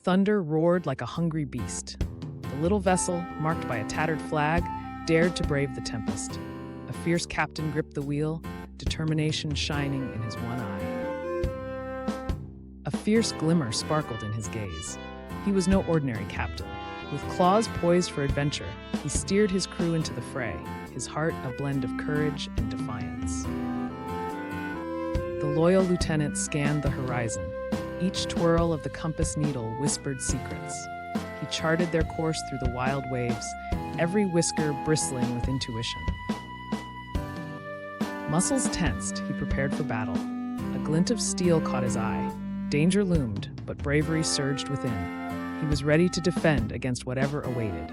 Thunder roared like a hungry beast. The little vessel, marked by a tattered flag, dared to brave the tempest. A fierce captain gripped the wheel, determination shining in his one eye. A fierce glimmer sparkled in his gaze. He was no ordinary captain. With claws poised for adventure, he steered his crew into the fray, his heart a blend of courage and defiance. The loyal lieutenant scanned the horizon. Each twirl of the compass needle whispered secrets. He charted their course through the wild waves, every whisker bristling with intuition. Muscles tensed, he prepared for battle. A glint of steel caught his eye. Danger loomed, but bravery surged within. He was ready to defend against whatever awaited.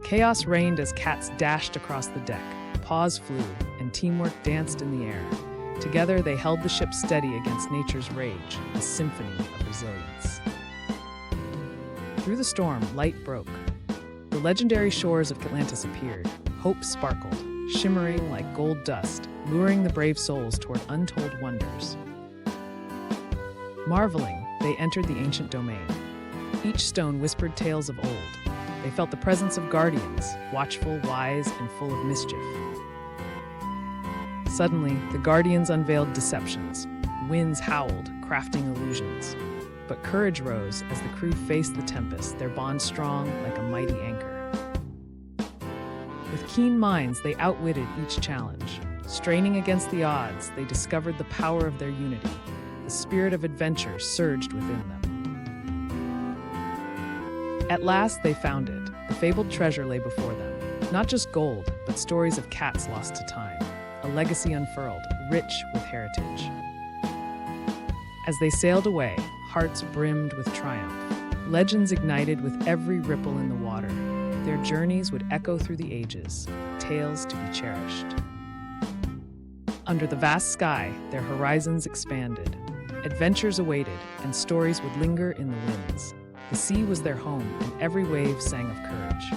Chaos reigned as cats dashed across the deck. Paws flew, and teamwork danced in the air. Together, they held the ship steady against nature's rage, a symphony of resilience. Through the storm, light broke. The legendary shores of Atlantis appeared. Hope sparkled, shimmering like gold dust, luring the brave souls toward untold wonders. Marveling, they entered the ancient domain. Each stone whispered tales of old. They felt the presence of guardians, watchful, wise, and full of mischief. Suddenly, the guardians unveiled deceptions. Winds howled, crafting illusions. But courage rose as the crew faced the tempest, their bond strong like a mighty anchor. With keen minds, they outwitted each challenge. Straining against the odds, they discovered the power of their unity. The spirit of adventure surged within them. At last, they found it. The fabled treasure lay before them. Not just gold, but stories of cats lost to time. A legacy unfurled, rich with heritage. As they sailed away, hearts brimmed with triumph. Legends ignited with every ripple in the water. Their journeys would echo through the ages, tales to be cherished. Under the vast sky, their horizons expanded. Adventures awaited, and stories would linger in the winds. The sea was their home, and every wave sang of courage.